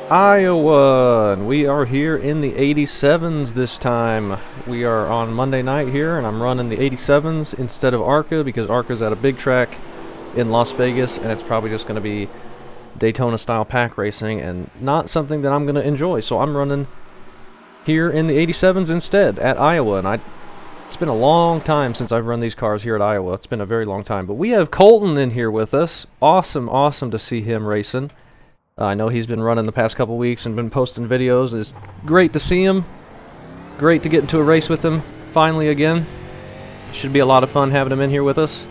Iowa, and we are here in the 87s this time. We are on Monday night here, and I'm running the 87s instead of ARCA because ARCA's at a big track in Las Vegas, and it's probably just going to be Daytona-style pack racing and not something that I'm going to enjoy. So I'm running here in the 87s instead at Iowa, and it's been a long time since I've run these cars here at Iowa. It's been a very long time. But we have Colton in here with us. Awesome to see him racing. I know he's been running the past couple weeks and been posting videos. It's great to see him. Great to get into a race with him finally again. Should be a lot of fun having him in here with us.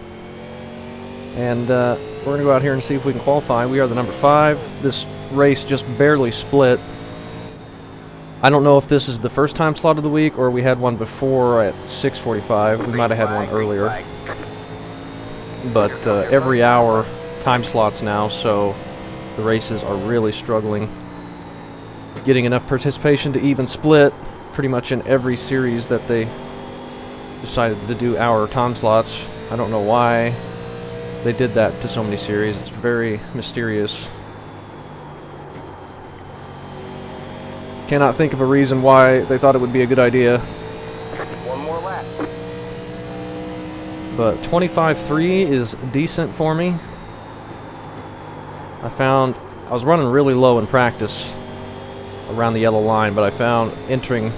And we're going to go out here and see if we can qualify. We are the number 5. This race just barely split. I don't know if this is the first time slot of the week or we had one before at 6:45. We might have had one earlier. But every hour time slots now, so the races are really struggling getting enough participation to even split pretty much in every series that they decided to do hour time slots. I don't know why they did that to so many series. It's very mysterious. Cannot think of a reason why they thought it would be a good idea. One more lap. But 25.3 is decent for me. I was running really low in practice around the yellow line, but I found entering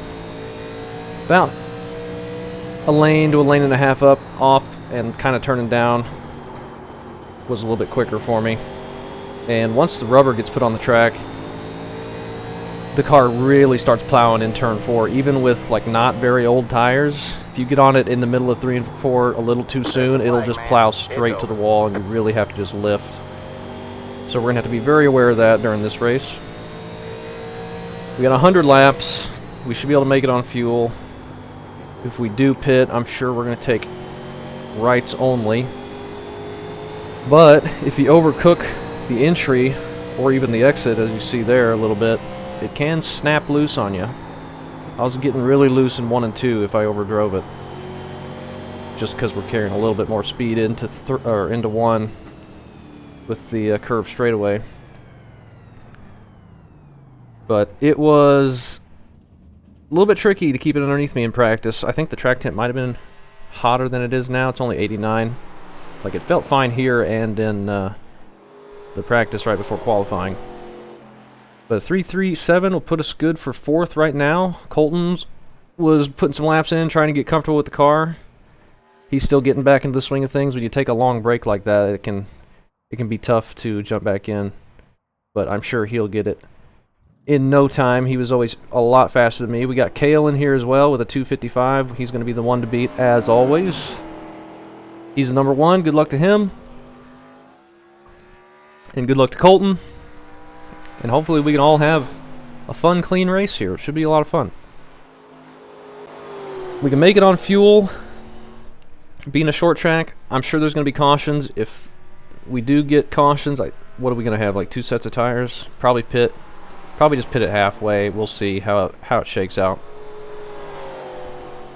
about a lane to a lane and a half off and kind of turning down was a little bit quicker for me. And once the rubber gets put on the track, the car really starts plowing in turn 4, even with like not very old tires. If you get on it in the middle of 3 and 4 a little too soon, it'll just plow straight to the wall and you really have to just lift. So we're going to have to be very aware of that during this race. We got 100 laps. We should be able to make it on fuel. If we do pit, I'm sure we're going to take rights only. But if you overcook the entry or even the exit, as you see there a little bit, it can snap loose on you. I was getting really loose in 1 and 2 if I overdrove it. Just because we're carrying a little bit more speed into 1 with the curve straightaway. But it was a little bit tricky to keep it underneath me in practice. I think the track temp might have been hotter than it is now. It's only 89. Like, it felt fine here and in the practice right before qualifying. But 3.37 will put us good for 4th right now. Colton's was putting some laps in, trying to get comfortable with the car. He's still getting back into the swing of things. When you take a long break like that, it can be tough to jump back in. But I'm sure he'll get it in no time. He was always a lot faster than me. We got Kale in here as well with a 2:55. He's going to be the one to beat as always. He's the number 1. Good luck to him. And good luck to Colton. And hopefully we can all have a fun, clean race here. It should be a lot of fun. We can make it on fuel. Being a short track, I'm sure there's going to be cautions. If we do get cautions, what are we going to have, like 2 sets of tires? Probably just pit it halfway. We'll see how it shakes out.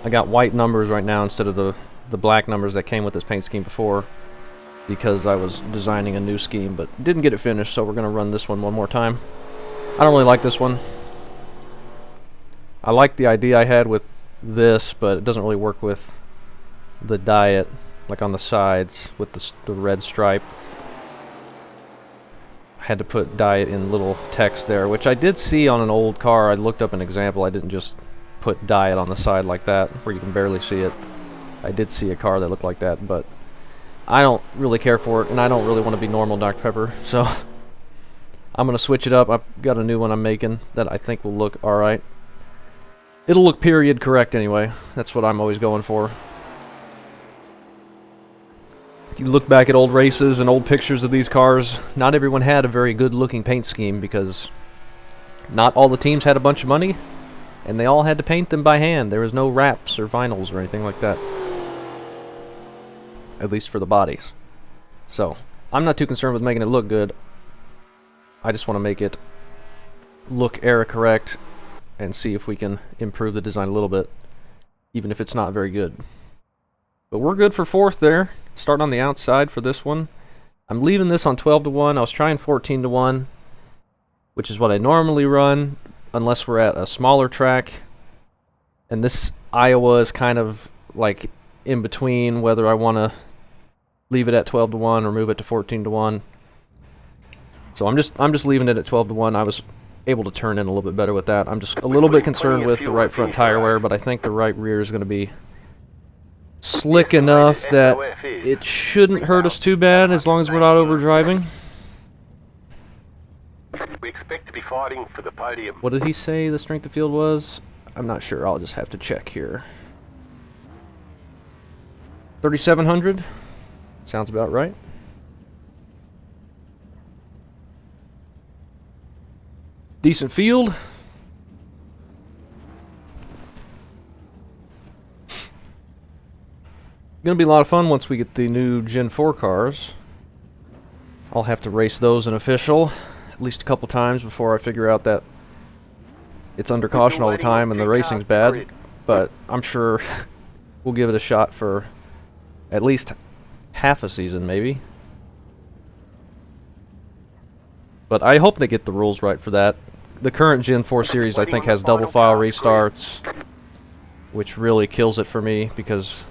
I got white numbers right now instead of the black numbers that came with this paint scheme before, because I was designing a new scheme, but didn't get it finished, so we're going to run this one more time. I don't really like this one. I like the idea I had with this, but it doesn't really work with the diet, like on the sides with the red stripe. I had to put diet in little text there, which I did see on an old car. I looked up an example. I didn't just put diet on the side like that, where you can barely see it. I did see a car that looked like that, but I don't really care for it, and I don't really want to be normal Dr. Pepper, so I'm going to switch it up. I've got a new one I'm making that I think will look alright. It'll look period correct anyway. That's what I'm always going for. If you look back at old races and old pictures of these cars, not everyone had a very good looking paint scheme because not all the teams had a bunch of money, and they all had to paint them by hand. There was no wraps or vinyls or anything like that. At least for the bodies. So, I'm not too concerned with making it look good. I just want to make it look error correct and see if we can improve the design a little bit, even if it's not very good. But we're good for 4th there. Starting on the outside for this one. I'm leaving this on 12 to 1. I was trying 14 to 1. which is what I normally run, unless we're at a smaller track. And this Iowa is kind of like in between whether I want to leave it at 12-1 or move it to 14-1. So I'm just leaving it at 12-1. I was able to turn in a little bit better with that. I'm just a little bit concerned with the right front tire wear, but I think the right rear is going to be slick enough that it shouldn't hurt us too bad as long as we're not overdriving. We expect to be fighting for the podium. What did he say the strength of field was? I'm not sure. I'll just have to check here. 3,700? Sounds about right. Decent field. Gonna be a lot of fun once we get the new Gen 4 cars. I'll have to race those in official at least a couple times before I figure out that it's under caution all the time and the racing's bad. But I'm sure we'll give it a shot for at least half a season, maybe. But I hope they get the rules right for that. The current Gen 4 series, I think, has double file restarts, which really kills it for me because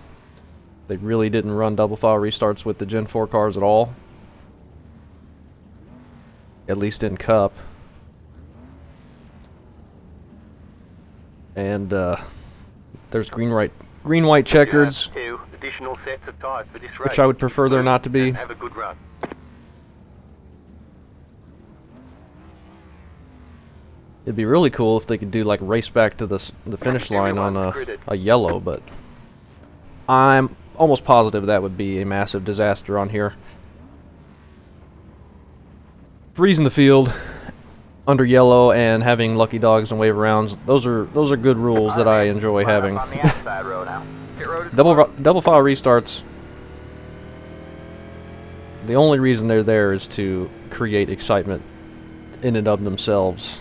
they really didn't run double file restarts with the Gen 4 cars at all. At least in Cup. And there's green white checkers, which I would prefer there not to be. Have a good run. It'd be really cool if they could do like race back to the finish line on a yellow, but I'm almost positive that would be a massive disaster on here. Freezing the field under yellow and having lucky dogs and wave rounds, those are good rules that I enjoy having. Double file restarts, the only reason they're there is to create excitement in and of themselves.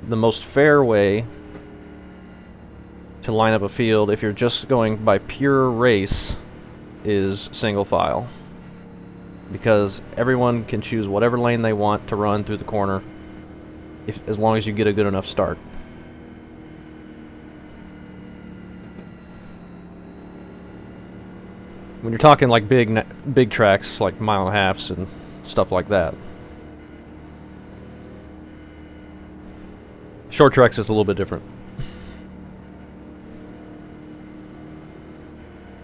The most fair way to line up a field, if you're just going by pure race, is single file. Because everyone can choose whatever lane they want to run through the corner, as long as you get a good enough start. When you're talking like big tracks, like mile and a halves and stuff like that. Short tracks is a little bit different.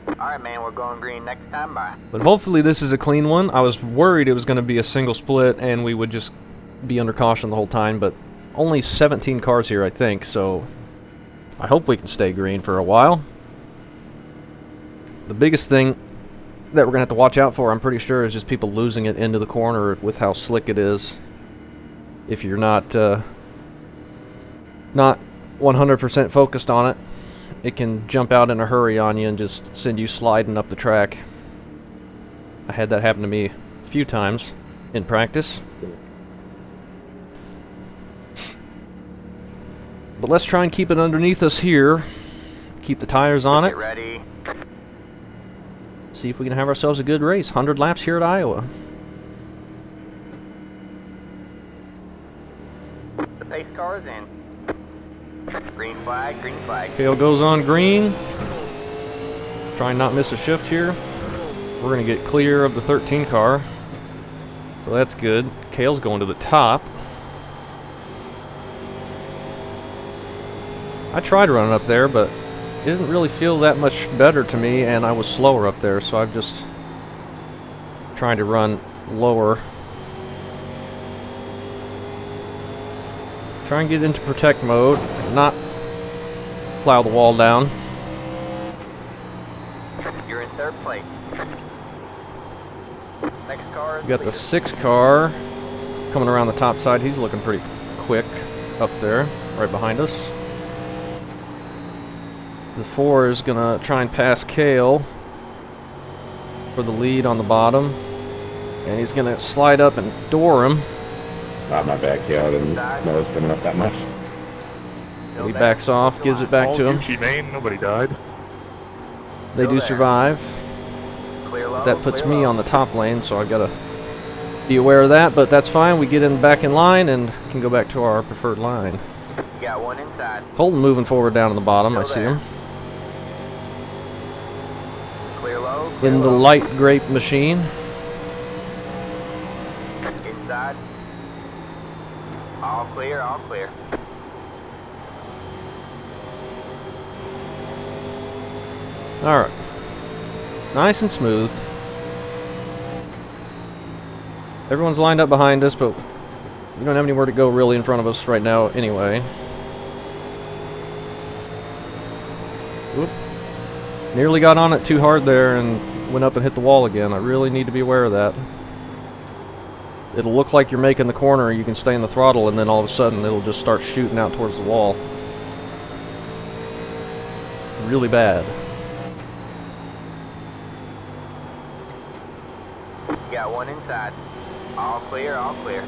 Alright, man, we're going green next time, bye. But hopefully this is a clean one. I was worried it was going to be a single split and we would just be under caution the whole time, but only 17 cars here, I think, so I hope we can stay green for a while. The biggest thing that we're going to have to watch out for, I'm pretty sure, is just people losing it into the corner with how slick it is. If you're not 100% focused on it, it can jump out in a hurry on you and just send you sliding up the track. I had that happen to me a few times in practice. But let's try and keep it underneath us here. Keep the tires on it. Get ready. See if we can have ourselves a good race. 100 laps here at Iowa. The pace car is in. Green flag, green flag. Kale goes on green. Try and not miss a shift here. We're going to get clear of the 13 car. So that's good. Kale's going to the top. I tried running up there, but it didn't really feel that much better to me, and I was slower up there, so I'm just trying to run lower. Try and get into protect mode, not plow the wall down. You're in third place. Next car is We got the 6 car coming around the top side. He's looking pretty quick up there, right behind us. The 4 is gonna try and pass Kale for the lead on the bottom, and he's gonna slide up and door him. My backyard and know it's coming up that much. He backs off, gives it back to him. Humane, nobody died. They do survive. clear low, That puts clear me low. on the top lane, so I've got to be aware of that, but that's fine. We get back in line and can go back to our preferred line. Got one inside. Colton moving forward down in the bottom. I Still see there. him. Clear low. Clear In the low. light grape machine. Inside. All clear, all clear. Alright. Nice and smooth. Everyone's lined up behind us, but we don't have anywhere to go really in front of us right now anyway. Whoop. Nearly got on it too hard there and went up and hit the wall again. I really need to be aware of that. It'll look like you're making the corner, you can stay in the throttle, and then all of a sudden it'll just start shooting out towards the wall. Really bad. Got one inside. All clear, all clear.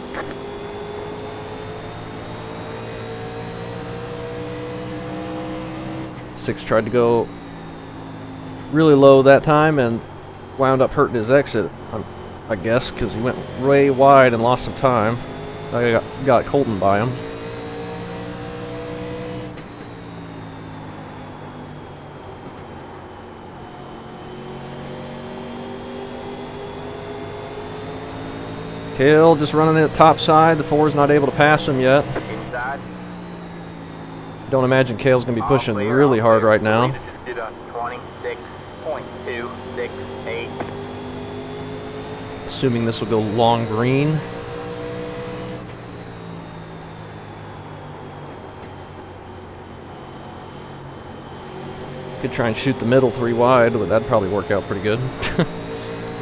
Six tried to go really low that time and wound up hurting his exit, I guess, because he went way wide and lost some time. I got Colton by him. Kale just running in the top side. The 4's not able to pass him yet. Inside. Don't imagine Kale's going to be All pushing clear, really all hard clear. right now. Leader just did a 26.268. Assuming this will go long green. Could try and shoot the middle 3 wide, but that'd probably work out pretty good.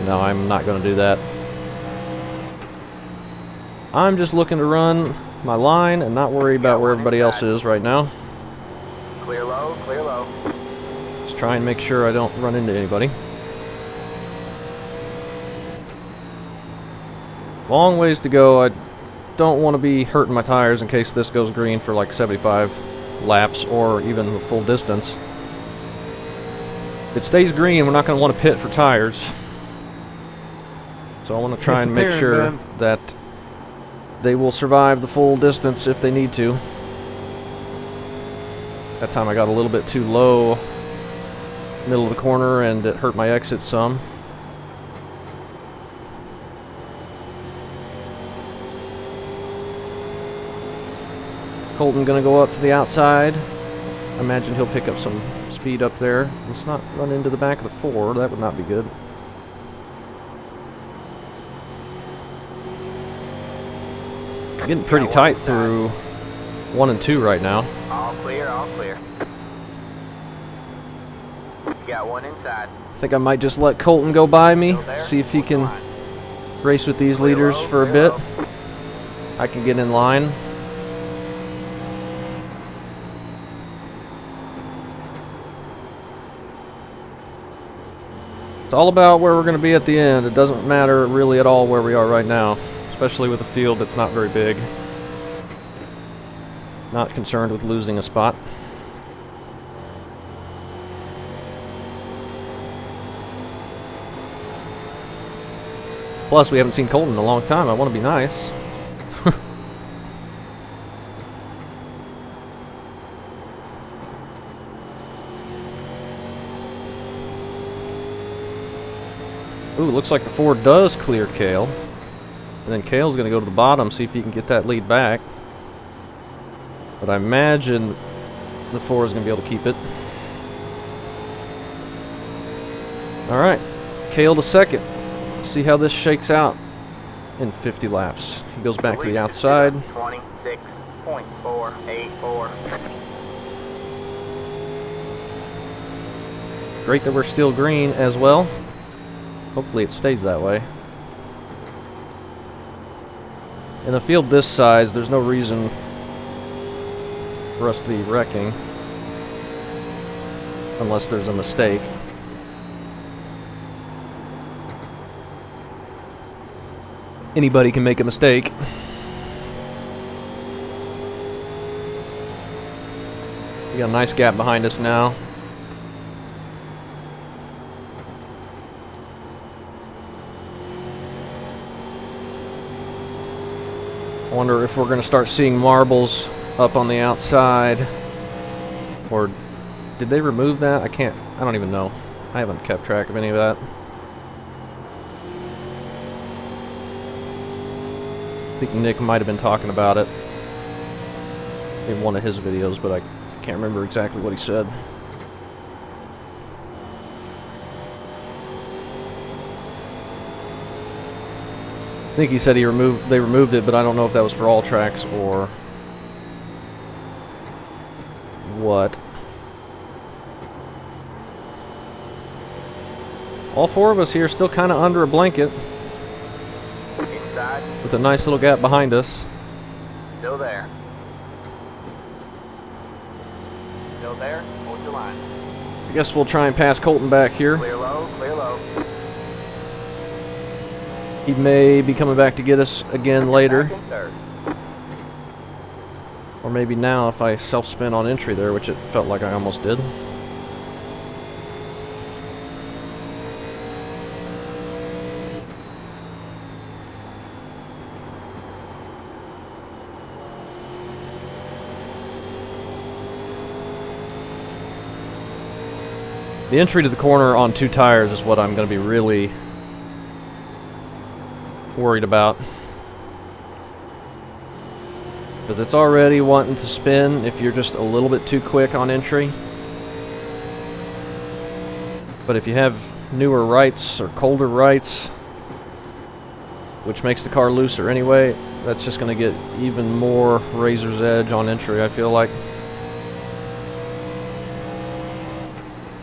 No, I'm not going to do that. I'm just looking to run my line and not worry about where everybody else is right now. Clear low, clear low. Just try and make sure I don't run into anybody. Long ways to go. I don't want to be hurting my tires in case this goes green for like 75 laps or even the full distance. If it stays green, we're not going to want to pit for tires. So I want to try and make sure that they will survive the full distance if they need to. That time I got a little bit too low, middle of the corner, and it hurt my exit some. Colton gonna go up to the outside. I imagine he'll pick up some speed up there. Let's not run into the back of the 4. That would not be good. Getting pretty tight through 1 and 2 right now. All clear, all clear. Got one inside. I think I might just let Colton go by me, see if he can race with these leaders for a bit. I can get in line. It's all about where we're going to be at the end. It doesn't matter really at all where we are right now, especially with a field that's not very big. Not concerned with losing a spot. Plus, we haven't seen Colton in a long time. I want to be nice. Ooh, looks like the 4 does clear Kale. And then Kale's going to go to the bottom, see if he can get that lead back. But I imagine the 4 is going to be able to keep it. Alright, Kale to second. See how this shakes out in 50 laps. He goes back to the outside. 26.484. Great that we're still green as well. Hopefully it stays that way. In a field this size, there's no reason for us to be wrecking. Unless there's a mistake. Anybody can make a mistake. We got a nice gap behind us now. Wonder if we're going to start seeing marbles up on the outside. Or did they remove that? I don't even know. I haven't kept track of any of that. I think Nick might have been talking about it in one of his videos, but I can't remember exactly what he said. I think he said they removed it, but I don't know if that was for all tracks or what. All four of us here still kind of under a blanket Inside. with a nice little gap behind us. Still there. Still there. Hold your line. I guess we'll try and pass Colton back here. Clear low. Clear low. He may be coming back to get us again later. Back in third. Or maybe now if I self-spin on entry there, which it felt like I almost did. The entry to the corner on 2 tires is what I'm going to be really worried about. Because it's already wanting to spin if you're just a little bit too quick on entry. But if you have newer rights or colder rights, which makes the car looser anyway, that's just going to get even more razor's edge on entry, I feel like.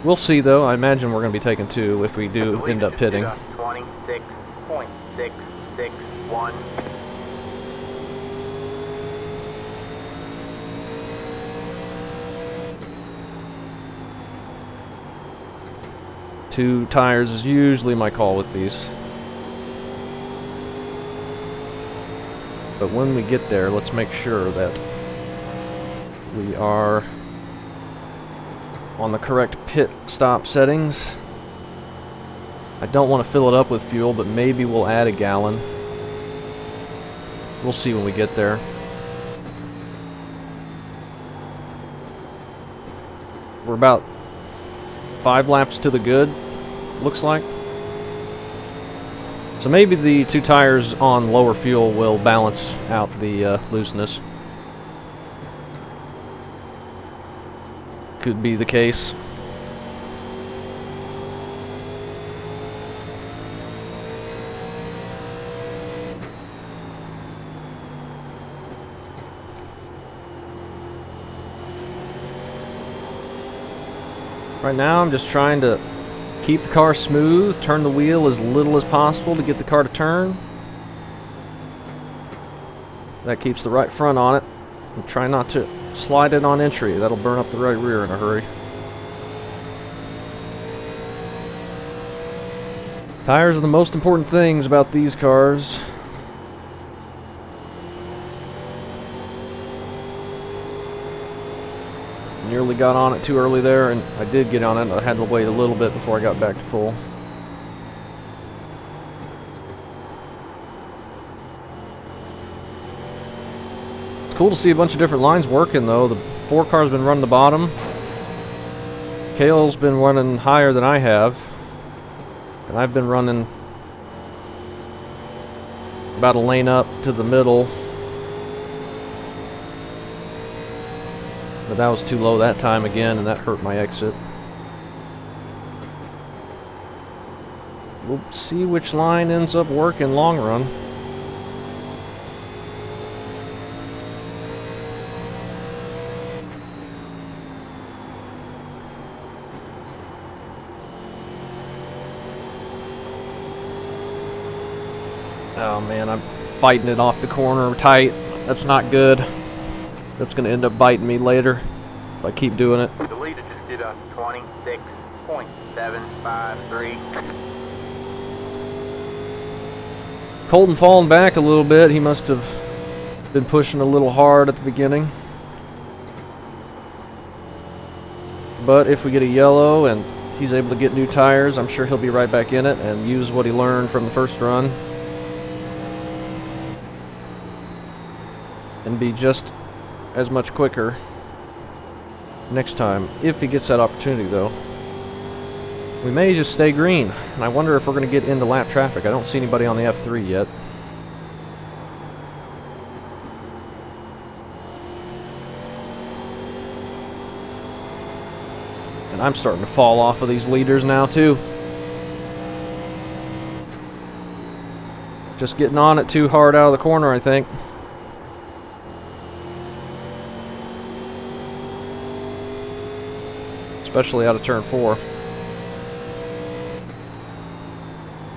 We'll see though. I imagine we're going to be taking 2 if we do end up pitting. 26.661. Two tires is usually my call with these. But when we get there, let's make sure that we are on the correct pit stop settings. I don't want to fill it up with fuel, but maybe we'll add a gallon. We'll see when we get there. We're about 5 laps to the good, looks like. So maybe the 2 tires on lower fuel will balance out the looseness. Could be the case. Right now I'm just trying to keep the car smooth, turn the wheel as little as possible to get the car to turn. That keeps the right front on it. And try not to slide it on entry. That'll burn up the right rear in a hurry. Tires are the most important things about these cars. Nearly got on it too early there, and I did get on it. I had to wait a little bit before I got back to full. It's cool to see a bunch of different lines working though. The 4 car's been running the bottom. Kale's been running higher than I have. And I've been running about a lane up to the middle. But that was too low that time again, and that hurt my exit. We'll see which line ends up working long run. Oh man, I'm fighting it off the corner tight. That's not good. That's going to end up biting me later if I keep doing it. The leader just did a 26.753. Colton falling back a little bit. He must have been pushing a little hard at the beginning. But if we get a yellow and he's able to get new tires, I'm sure he'll be right back in it and use what he learned from the first run. and be just as much quicker next time, if he gets that opportunity though. We may just stay green, and I wonder if we're going to get into lap traffic. I don't see anybody on the F3 yet. And I'm starting to fall off of these leaders now too. Just getting on it too hard out of the corner, I think. Especially out of turn 4.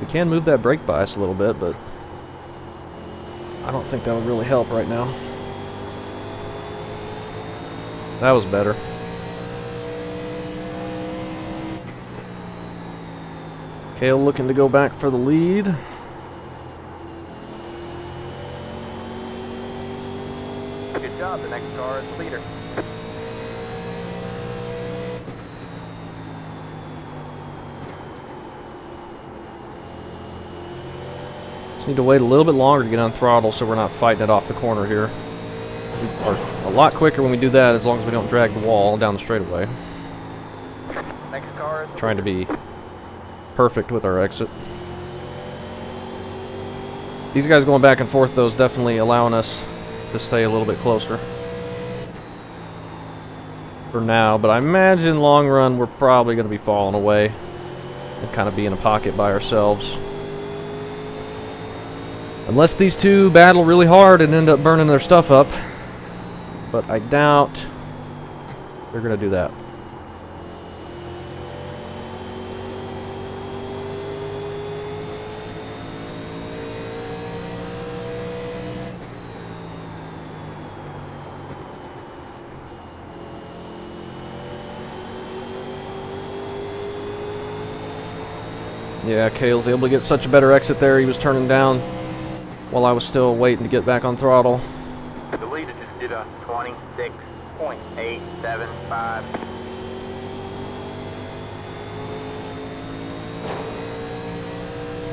We can move that brake bias a little bit, but I don't think that would really help right now. That was better. Kale looking to go back for the lead. Good job. The next car is the leader. Just need to wait a little bit longer to get on throttle so we're not fighting it off the corner here. We are a lot quicker when we do that, as long as we don't drag the wall down the straightaway. Next car is the Trying to be perfect with our exit. These guys going back and forth though is definitely allowing us to stay a little bit closer for now, but I imagine long run we're probably going to be falling away and kind of be in a pocket by ourselves. Unless these two battle really hard and end up burning their stuff up, but I doubt they're going to do that. Yeah, Kale's able to get such a better exit there. He was turning down while I was still waiting to get back on throttle. The leader just did a 26.875.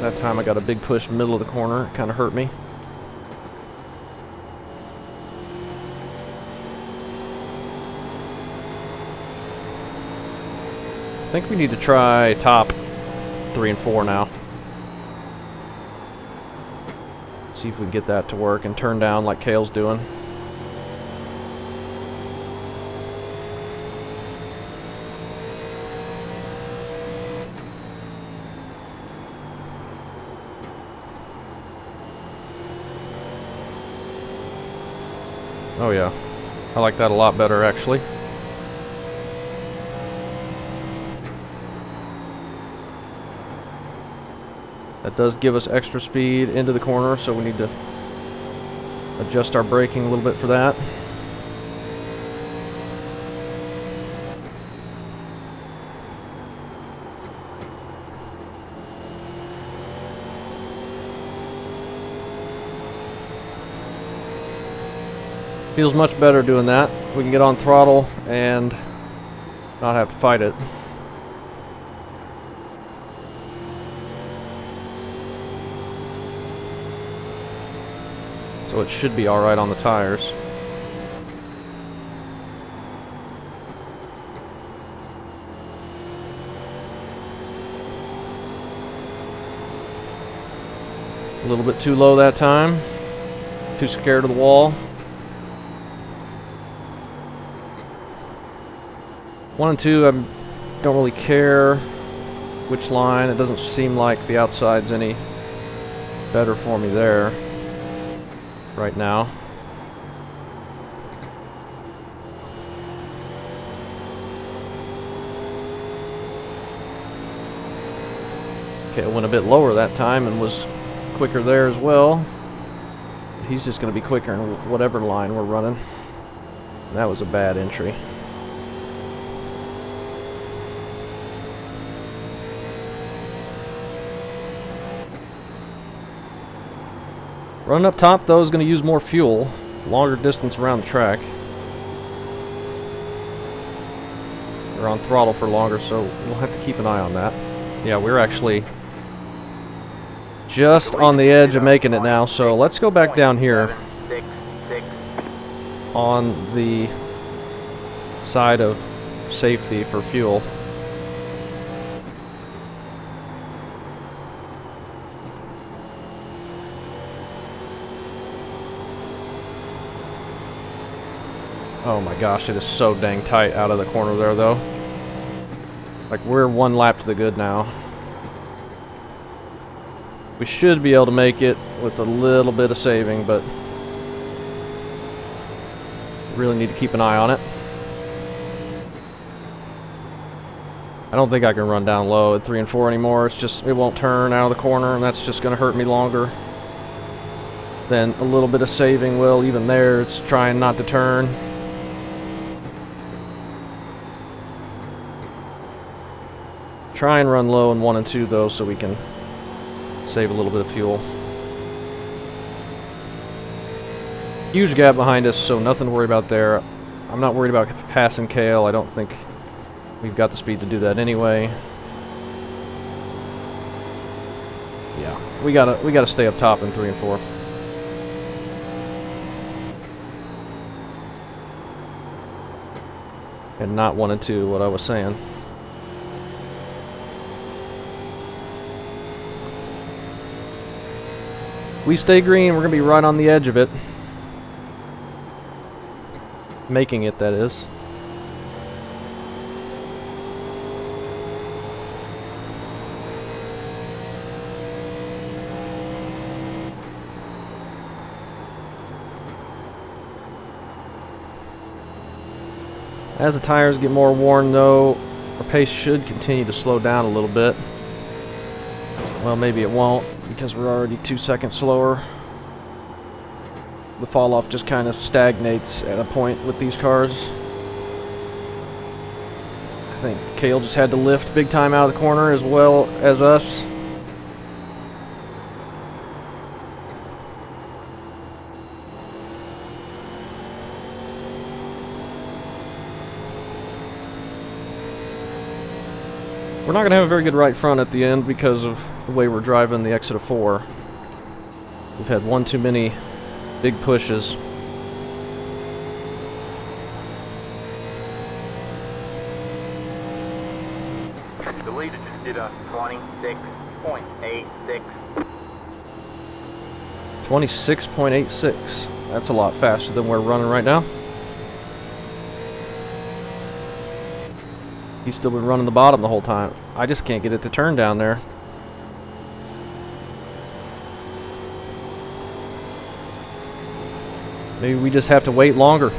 That time I got a big push middle of the corner. It kind of hurt me. I think we need to try top 3 and 4 now. See if we can get that to work and turn down like Kale's doing. Oh yeah, I like that a lot better actually. That does give us extra speed into the corner, so we need to adjust our braking a little bit for that. Feels much better doing that. We can get on throttle and not have to fight it. So it should be alright on the tires. A little bit too low that time. Too scared of the wall. 1 and 2, I don't really care which line. It doesn't seem like the outside's any better for me there right now. Okay, I went a bit lower that time and was quicker there as well. He's just going to be quicker in whatever line we're running. That was a bad entry. Running up top, though, is going to use more fuel. Longer distance around the track. We're on throttle for longer, so we'll have to keep an eye on that. Yeah, we're actually just on the edge of making it now, so let's go back down here. on the side of safety for fuel. Oh my gosh, it is so dang tight out of the corner there though. Like, we're one lap to the good now. We should be able to make it with a little bit of saving, but really need to keep an eye on it. I don't think I can run down low at 3 and 4 anymore. It's just, it won't turn out of the corner, and that's just going to hurt me longer than a little bit of saving will. Even there, it's trying not to turn. Try and run low in 1 and 2 though, so we can save a little bit of fuel. Huge gap behind us, so nothing to worry about there. I'm not worried about passing Kale. I don't think we've got the speed to do that anyway. Yeah, we gotta stay up top in 3 and 4. And not 1 and 2, what I was saying. We stay green, we're going to be right on the edge of it. Making it, that is. As the tires get more worn though, our pace should continue to slow down a little bit. Well, maybe it won't, because we're already 2 seconds slower. The fall off just kind of stagnates at a point with these cars. I think Kale just had to lift big time out of the corner as well as us. We're not going to have a very good right front at the end because of the way we're driving the exit of 4. We've had one too many big pushes. The leader just did a 26.86. 26.86. That's a lot faster than we're running right now. He's still been running the bottom the whole time. I just can't get it to turn down there. Maybe we just have to wait longer.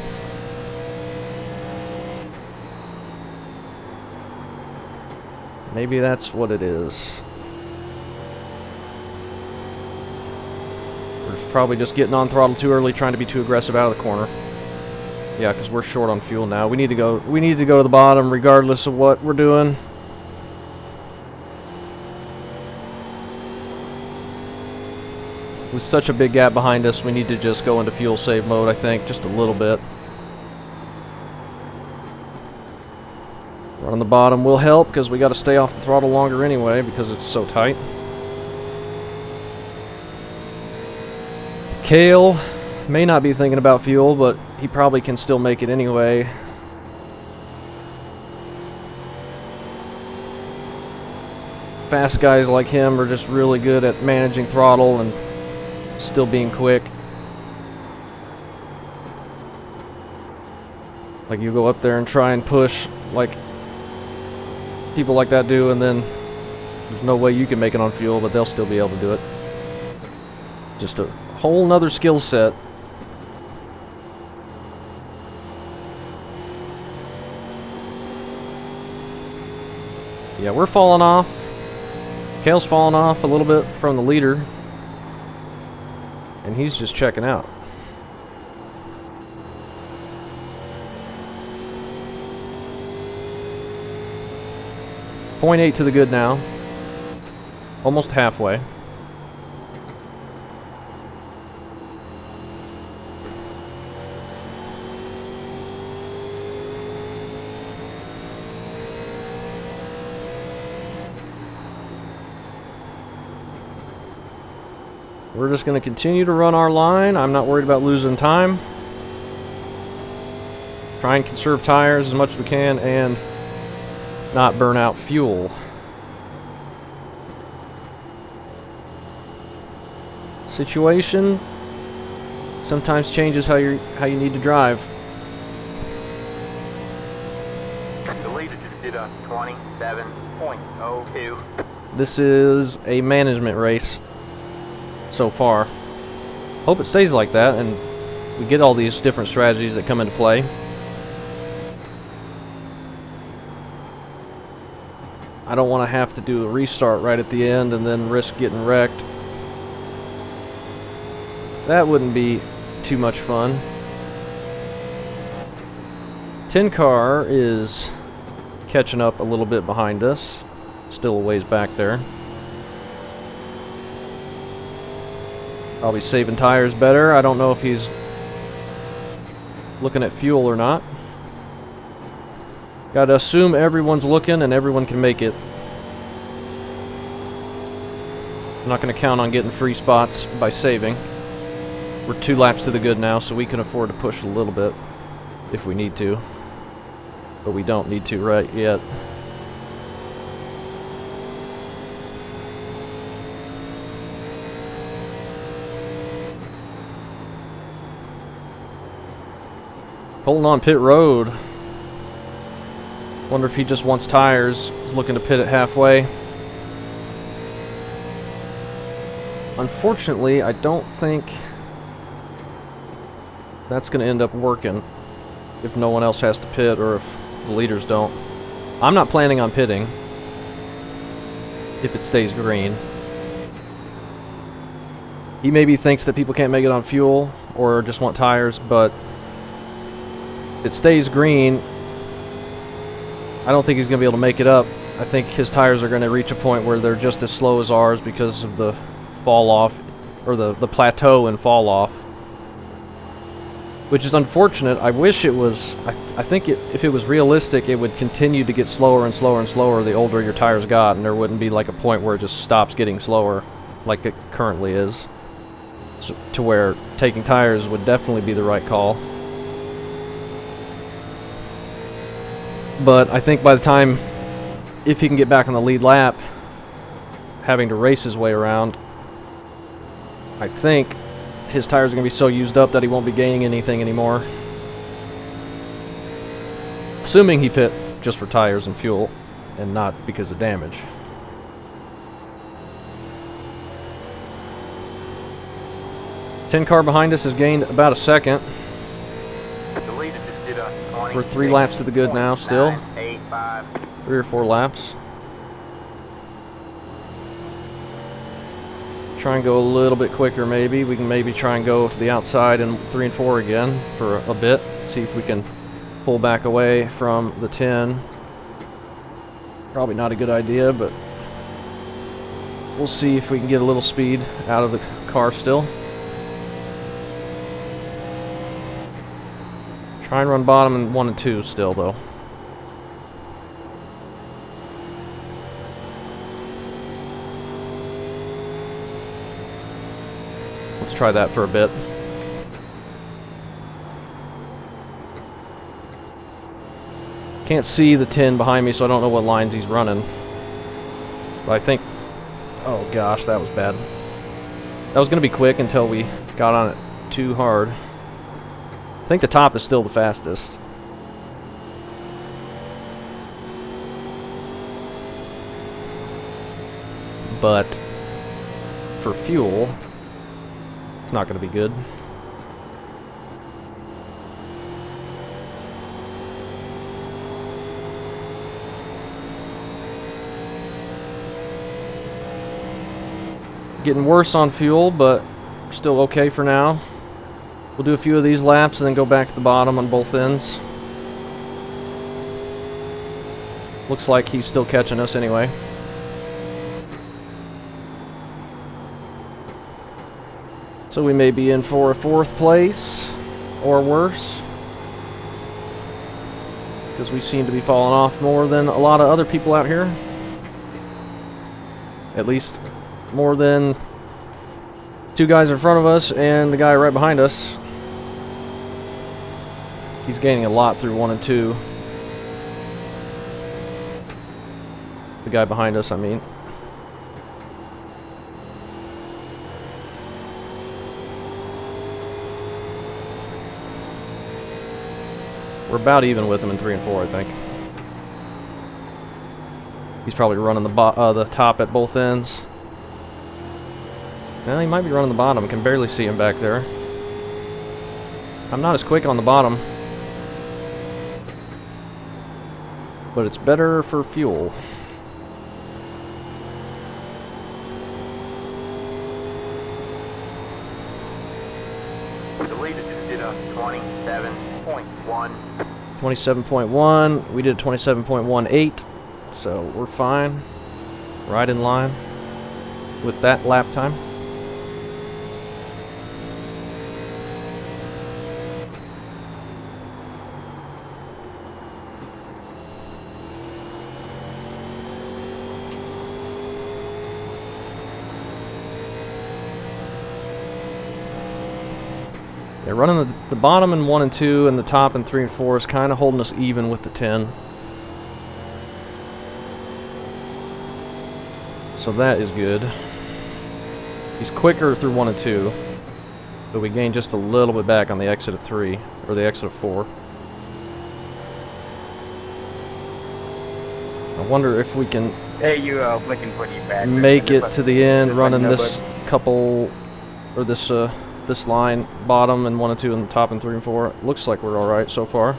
Maybe that's what it is. We're probably just getting on throttle too early, trying to be too aggressive out of the corner. Yeah, because we're short on fuel now. We need to go to the bottom regardless of what we're doing. With such a big gap behind us, we need to just go into fuel save mode, I think, just a little bit. Running the bottom will help because we got to stay off the throttle longer anyway because it's so tight. Kale may not be thinking about fuel, but he probably can still make it anyway. Fast guys like him are just really good at managing throttle and still being quick. Like, you go up there and try and push like people like that do, and then there's no way you can make it on fuel, but they'll still be able to do it. Just a whole nother skill set. Yeah, we're falling off. Kale's falling off a little bit from the leader. And he's just checking out. .8 to the good now. Almost halfway. We're just going to continue to run our line. I'm not worried about losing time. Try and conserve tires as much as we can and not burn out fuel. Situation sometimes changes how you need to drive. The leader just did a 27.02. This is a management race so far. Hope it stays like that and we get all these different strategies that come into play. I don't want to have to do a restart right at the end and then risk getting wrecked. That wouldn't be too much fun. 10 car is catching up a little bit behind us. Still a ways back there. I'll be saving tires better. I don't know if he's looking at fuel or not. Gotta assume everyone's looking and everyone can make it. I'm not gonna count on getting free spots by saving. We're 2 laps to the good now, so we can afford to push a little bit if we need to. But we don't need to right yet. Pulling on pit road. Wonder if he just wants tires. He's looking to pit it halfway. Unfortunately, I don't think that's going to end up working if no one else has to pit or if the leaders don't. I'm not planning on pitting if it stays green. He maybe thinks that people can't make it on fuel or just want tires, but if it stays green, I don't think he's going to be able to make it up. I think his tires are going to reach a point where they're just as slow as ours because of the fall off, or the plateau and fall off. Which is unfortunate. I wish it was, I think if it was realistic, it would continue to get slower and slower and slower the older your tires got, and there wouldn't be like a point where it just stops getting slower like it currently is. So, to where taking tires would definitely be the right call. But I think by the time, if he can get back on the lead lap, having to race his way around, I think his tires are going to be so used up that he won't be gaining anything anymore. Assuming he pit just for tires and fuel, and not because of damage. Ten car behind us has gained about a second. The leader just did a 20. We're 3 laps to the good now still. 985. 3 or 4 laps. Try and go a little bit quicker maybe. We can maybe try and go to the outside in 3 and 4 again for a bit. See if we can pull back away from the 10. Probably not a good idea, but we'll see if we can get a little speed out of the car still. Try and run bottom in 1 and 2 still though. Let's try that for a bit. Can't see the 10 behind me, so I don't know what lines he's running. But I think... oh gosh, that was bad. That was going to be quick until we got on it too hard. I think the top is still the fastest. But for fuel, it's not going to be good. Getting worse on fuel, but still okay for now. We'll do a few of these laps and then go back to the bottom on both ends. Looks like he's still catching us anyway. So we may be in for a 4th place or worse, because we seem to be falling off more than a lot of other people out here. At least more than 2 guys in front of us and the guy right behind us. He's gaining a lot through 1 and 2. The guy behind us, I mean. We're about even with him in 3 and 4, I think. He's probably running the top at both ends. Well, he might be running the bottom. I can barely see him back there. I'm not as quick on the bottom. But it's better for fuel. The leader just did a 27.1. 27.1. We did 27.18. So we're fine. Right in line with that lap time. Yeah, running the bottom in 1 and 2 and the top in 3 and 4 is kind of holding us even with the 10. So that is good. He's quicker through 1 and 2, but we gain just a little bit back on the exit of 3, or the exit of 4. I wonder if we can Hey, you looking for the back. make it to the end running this couple, or this this line, bottom and 1 and 2 and the top in 3 and 4. Looks like we're alright so far.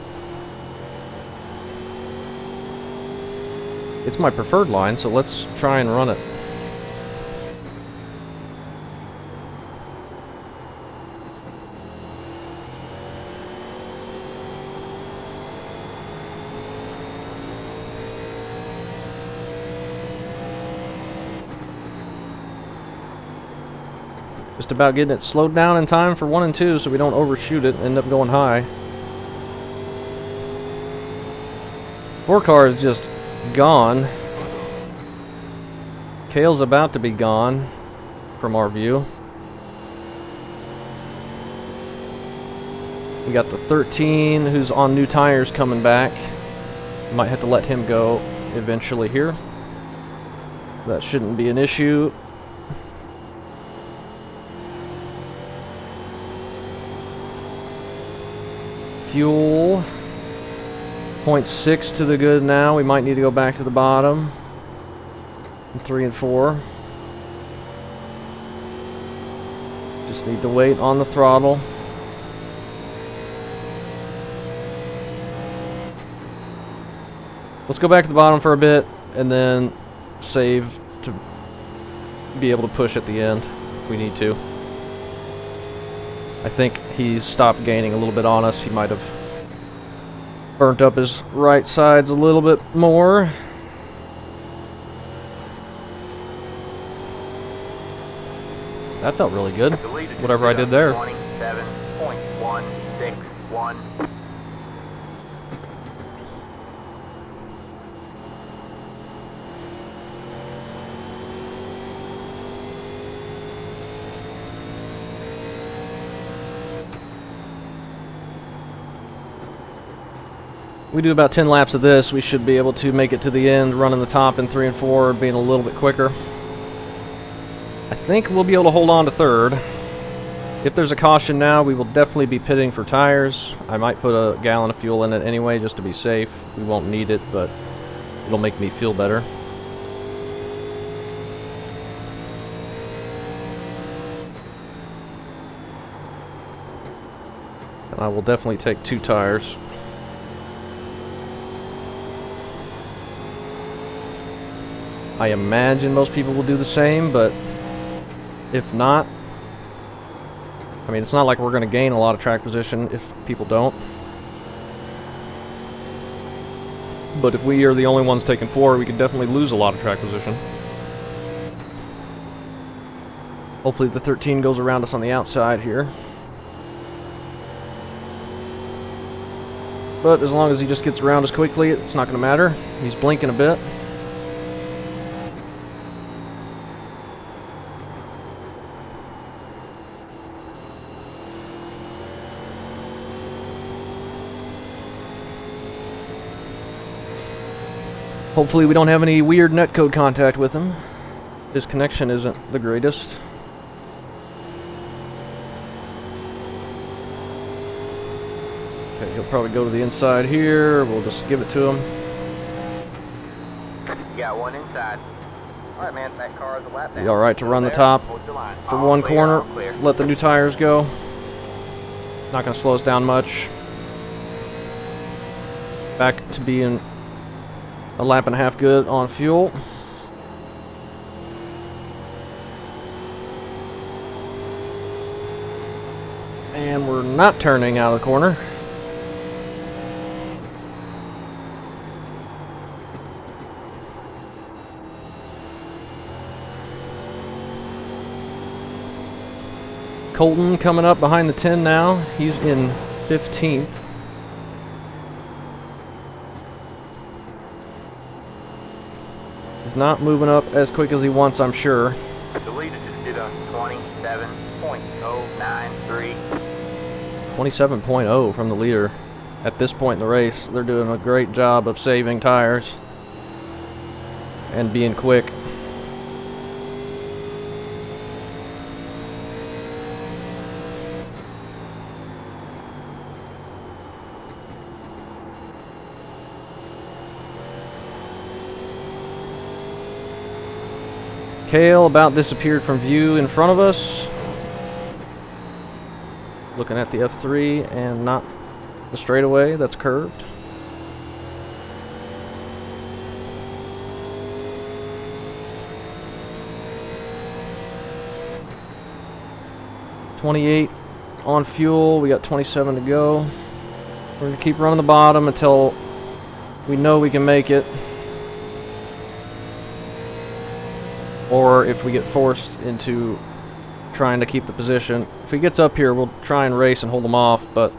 It's my preferred line, so let's try and run it. Just about getting it slowed down in time for 1 and 2 so we don't overshoot it and end up going high. 4 car is just gone. Kale's about to be gone from our view. We got the 13 who's on new tires coming back. Might have to let him go eventually here. That shouldn't be an issue. Fuel. 0.6 to the good now. We might need to go back to the bottom. 3 and 4. Just need to wait on the throttle. Let's go back to the bottom for a bit and then save to be able to push at the end if we need to. I think he's stopped gaining a little bit on us. He might have burnt up his right sides a little bit more. That felt really good, whatever I did there. 27.161. We do about 10 laps of this, we should be able to make it to the end, running the top in 3 and 4, being a little bit quicker. I think we'll be able to hold on to third. If there's a caution now, we will definitely be pitting for tires. I might put a gallon of fuel in it anyway, just to be safe. We won't need it, but it'll make me feel better. And I will definitely take 2 tires. I imagine most people will do the same, but if not, I mean, it's not like we're going to gain a lot of track position if people don't. But if we are the only ones taking 4, we could definitely lose a lot of track position. Hopefully the 13 goes around us on the outside here. But as long as he just gets around us quickly, it's not going to matter. He's blinking a bit. Hopefully we don't have any weird netcode contact with him. His connection isn't the greatest. Okay, he'll probably go to the inside here. We'll just give it to him. You got one inside. Alright, man, that car is a lap down. Be alright to run the There, top hold your line. for All one clear, corner. all clear. Let the new tires go. Not going to slow us down much. Back to being a lap and a half good on fuel. And we're not turning out of the corner. Colton coming up behind the 10 now. He's in 15th. He's not moving up as quick as he wants, I'm sure. The leader just did a 27.093. 27.0 from the leader. At this point in the race, they're doing a great job of saving tires and being quick. Kale about disappeared from view in front of us. Looking at the F3 and not the straightaway that's curved. $28 on fuel. We got 27 to go. We're going to keep running the bottom until we know we can make it. Or if we get forced into trying to keep the position. If he gets up here, we'll try and race and hold him off, but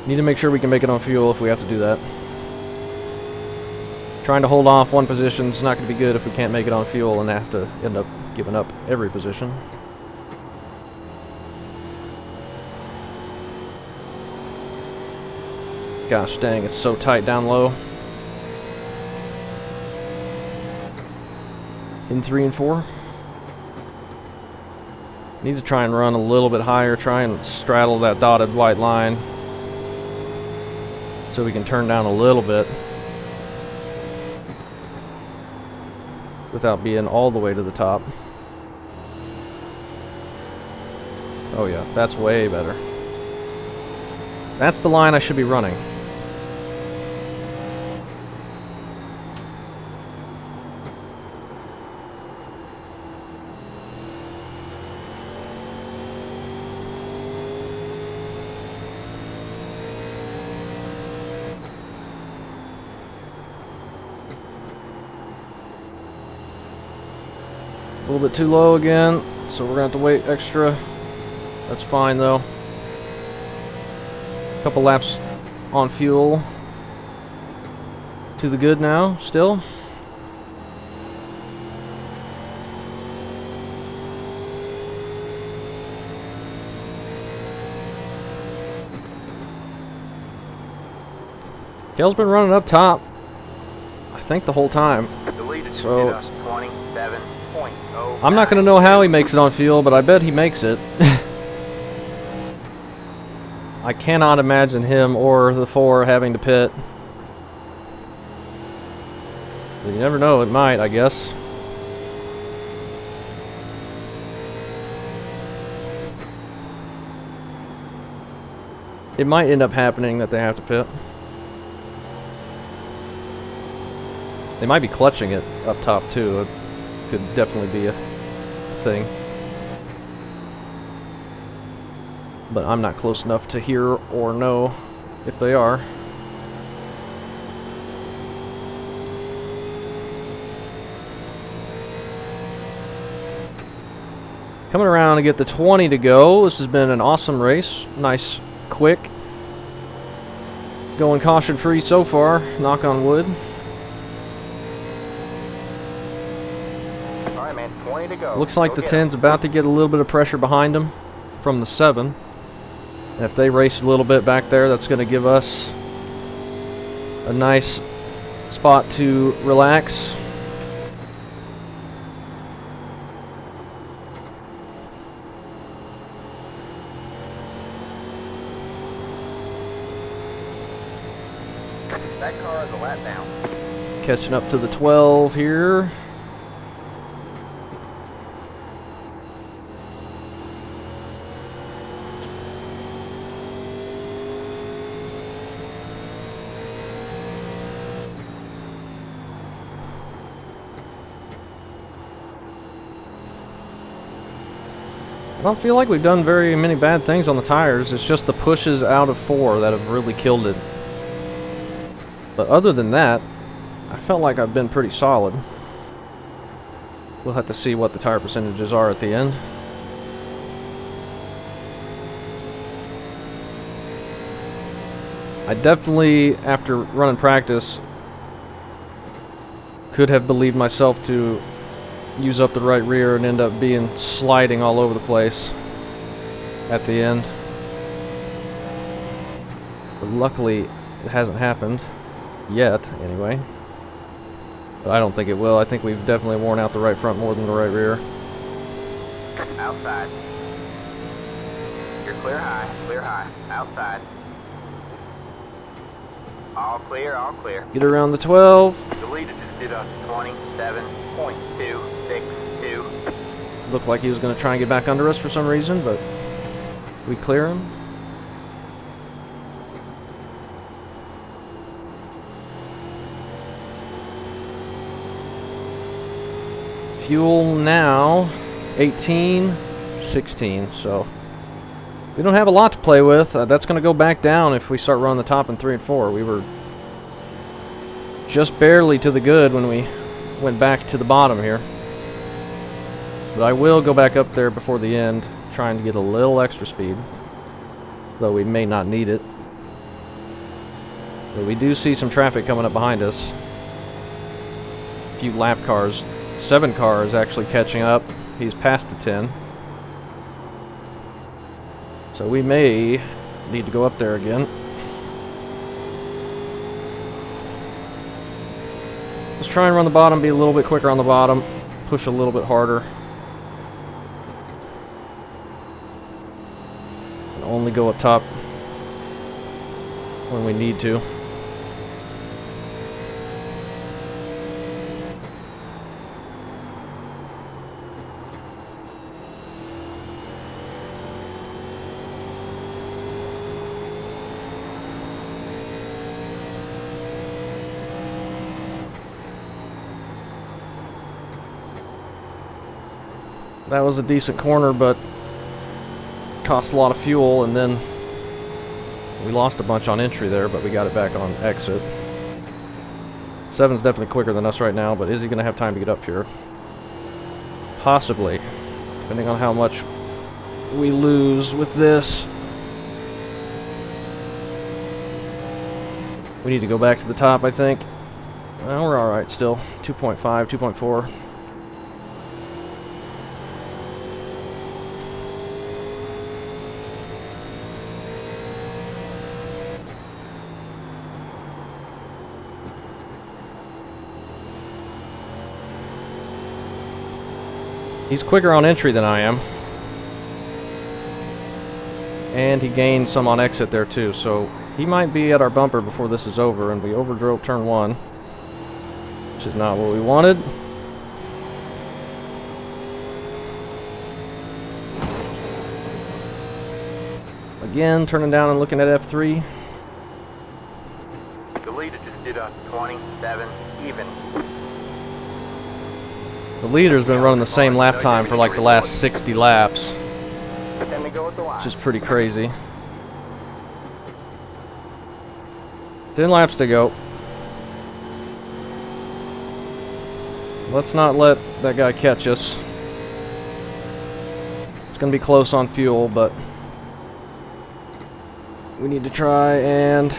need to make sure we can make it on fuel if we have to do that. Trying to hold off one position is not going to be good if we can't make it on fuel and have to end up giving up every position. Gosh dang, it's so tight down low. In 3 and 4. Need to try and run a little bit higher, try and straddle that dotted white line so we can turn down a little bit without being all the way to the top. Oh yeah, that's way better. That's the line I should be running. A little bit too low again, so we're going to have to wait extra. That's fine though. Couple laps on fuel. To the good now, still. Kale's been running up top, I think, the whole time. So it's, I'm not going to know how he makes it on fuel, but I bet he makes it. I cannot imagine him or the 4 having to pit. But you never know, it might, I guess. It might end up happening that they have to pit. They might be clutching it up top too. It could definitely be a thing. But I'm not close enough to hear or know if they are. Coming around to get the 20 to go. This has been an awesome race. Nice, quick. Going caution free so far, knock on wood. Alright, man, 20 to go. Looks like Go the get 'em. 10's about to get a little bit of pressure behind him from the 7. And if they race a little bit back there, that's going to give us a nice spot to relax. That car is a lap down. Catching up to the 12 here. I don't feel like we've done very many bad things on the tires. It's just the pushes out of 4 that have really killed it. But other than that, I felt like I've been pretty solid. We'll have to see what the tire percentages are at the end. I definitely, after running practice, could have believed myself to use up the right rear and end up being sliding all over the place at the end. But luckily, it hasn't happened yet, anyway. But I don't think it will. I think we've definitely worn out the right front more than the right rear. Outside. You're clear high, outside. All clear, all clear. Get around the 12. The leader just did us. 27.262. Looked like he was going to try and get back under us for some reason, but we clear him. Fuel now 18, 16, so we don't have a lot to play with. That's going to go back down if we start running the top in 3 and 4. We were just barely to the good when we went back to the bottom here. But I will go back up there before the end, trying to get a little extra speed, though we may not need it. But we do see some traffic coming up behind us. A few lap cars. 7 cars actually catching up. He's past the 10. So we may need to go up there again. Let's try and run the bottom, be a little bit quicker on the bottom, push a little bit harder. And only go up top when we need to. That was a decent corner, but cost a lot of fuel, and then we lost a bunch on entry there, but we got it back on exit. 7's definitely quicker than us right now, but is he going to have time to get up here? Possibly, depending on how much we lose with this. We need to go back to the top, I think. Well, we're alright still. 2.5, 2.4. He's quicker on entry than I am. And he gained some on exit there too, so he might be at our bumper before this is over, and we overdrove turn 1, which is not what we wanted. Again, turning down and looking at F3. The leader just did us. 27 even. The leader's been running the same lap time for like the last 60 laps, Then we go with the line. which is pretty crazy. 10 laps to go. Let's not let that guy catch us. It's going to be close on fuel, but we need to try and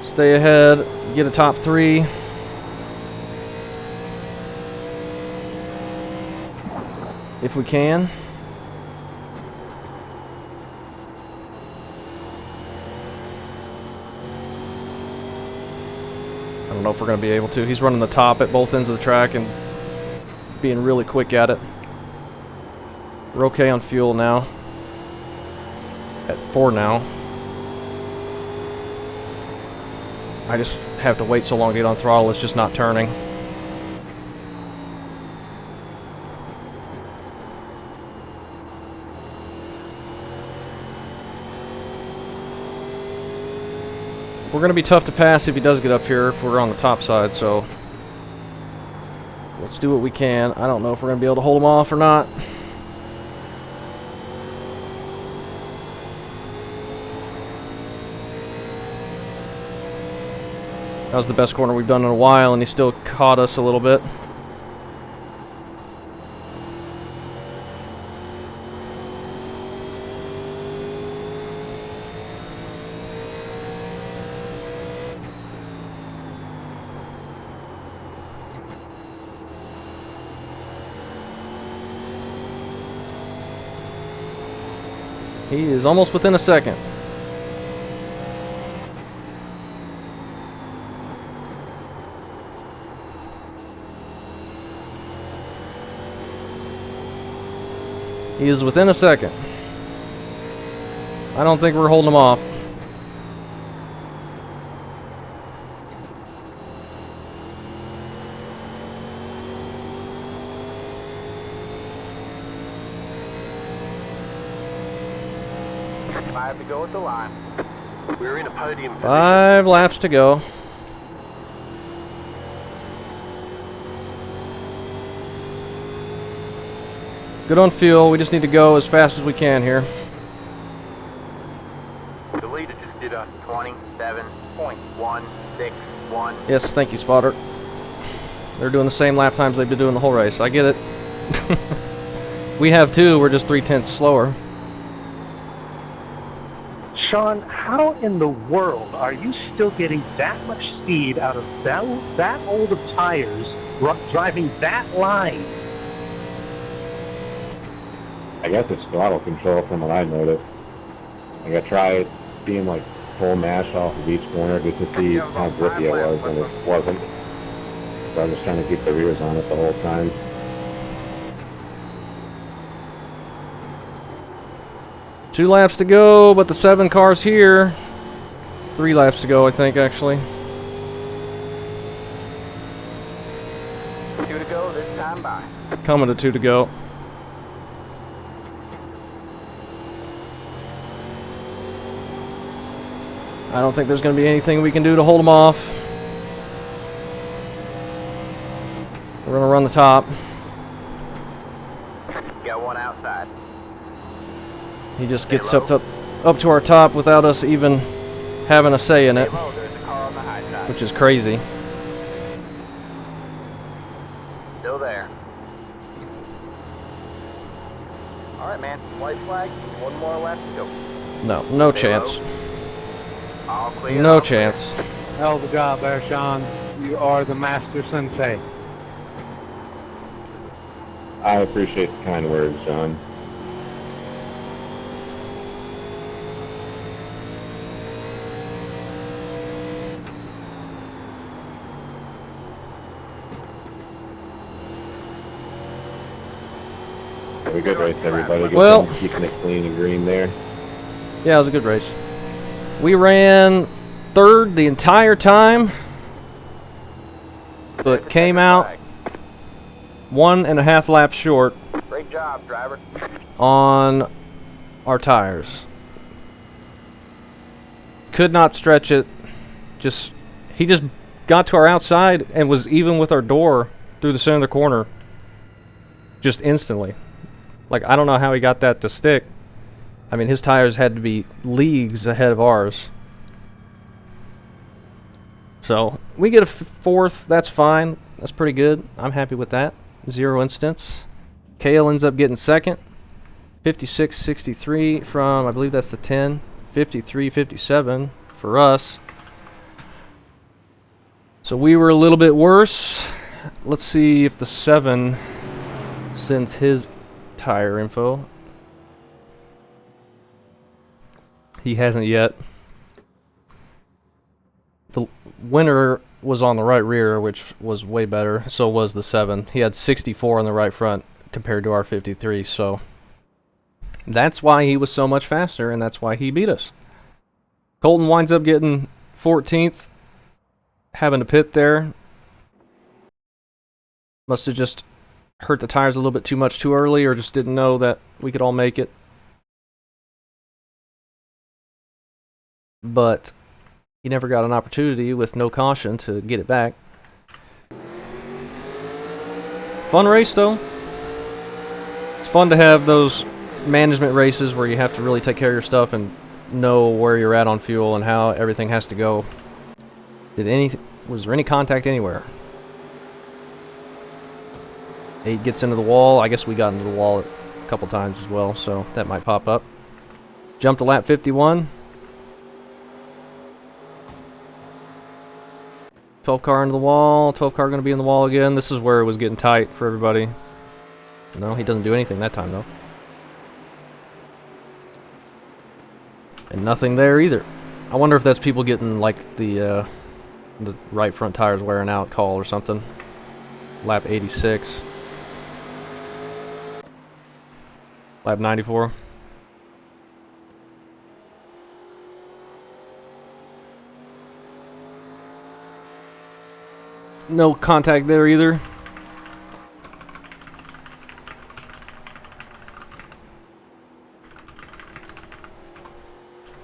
stay ahead, get a top 3. If we can. I don't know if we're going to be able to. He's running the top at both ends of the track and being really quick at it. We're okay on fuel now. At 4 now. I just have to wait so long to get on throttle, it's just not turning. We're going to be tough to pass if he does get up here if we're on the top side, so let's do what we can. I don't know if we're going to be able to hold him off or not. That was the best corner we've done in a while, and he still caught us a little bit. He is almost within a second. He is within a second. I don't think we're holding him off. Five to go at the line. We're in a podium position. 5 laps to go. Good on fuel. We just need to go as fast as we can here. The leader just did a 27.161. Yes, thank you, spotter. They're doing the same lap times they've been doing the whole race. I get it. We have too. We're just 3/10 slower. Sean, how in the world are you still getting that much speed out of that old of tires driving that line? I guess it's throttle control from what I noticed. Like I tried being like full mash off of each corner just to see how grippy it was, and it wasn't. So I was just trying to keep the rears on it the whole time. Two laps to go, but the 7 car's here. 3 laps to go, I think, actually. 2 to go this time by. Coming to 2 to go. I don't think there's going to be anything we can do to hold him off. We're going to run the top. Got one outside. He just gets up to our top without us even having a say in it, Low, there's a car on the high side. which is crazy. Still there. All right, man. White flag. One more lap to go. No chance. All clear. No chance. Hell of a job there, Sean. You are the master sensei. I appreciate the kind words, John. Have a good race, everybody. Good Well- job keeping it clean and green there. Yeah, it was a good race. We ran 3rd the entire time, but came out 1.5 laps short Great job, driver. on our tires. Could not stretch it. He just got to our outside and was even with our door through the center of the corner just instantly. Like, I don't know how he got that to stick. I mean, his tires had to be leagues ahead of ours. So, we get a 4th. That's fine. That's pretty good. I'm happy with that. 0 incidents. Kale ends up getting 2nd. 56.63 from, I believe that's the 10. 53.57 for us. So, we were a little bit worse. Let's see if the 7 sends his tire info. He hasn't yet. The winner was on the right rear, which was way better. So was the 7. He had 64 on the right front compared to our 53, so that's why he was so much faster, and that's why he beat us. Colton winds up getting 14th, having to pit there. Must have just hurt the tires a little bit too much too early, or just didn't know that we could all make it. But he never got an opportunity with no caution to get it back. Fun race, though. It's fun to have those management races where you have to really take care of your stuff and know where you're at on fuel and how everything has to go. Was there any contact anywhere? 8 gets into the wall. I guess we got into the wall a couple times as well, so that might pop up. Jump to lap 51. 12 car into the wall. 12 car going to be in the wall again. This is where it was getting tight for everybody. No, he doesn't do anything that time, though. And nothing there either. I wonder if that's people getting, like, the right front tires wearing out call or something. Lap 86. Lap 94. No contact there either.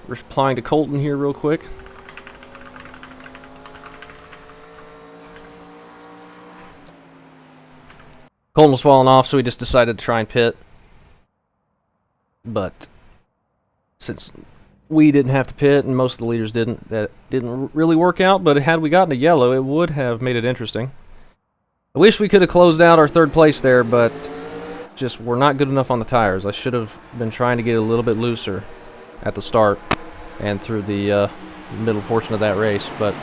Replying to Colton here real quick. Colton was falling off, so we just decided to try and pit. But since we didn't have to pit and most of the leaders didn't, that didn't really work out. But had we gotten a yellow, it would have made it interesting. I wish we could have closed out our third place there, but just we're not good enough on the tires. I should have been trying to get a little bit looser at the start and through the middle portion of that race. But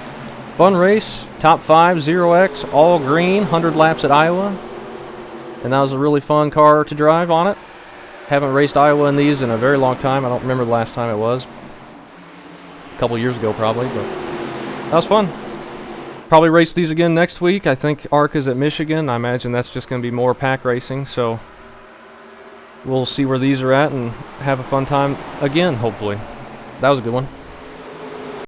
fun race, top 5, 0X, all green, 100 laps at Iowa. And that was a really fun car to drive on it. Haven't raced Iowa in these in a very long time. I don't remember the last time it was. A couple years ago probably, but that was fun. Probably race these again next week. I think ARCA's at Michigan. I imagine that's just going to be more pack racing, so we'll see where these are at and have a fun time again, hopefully. That was a good one.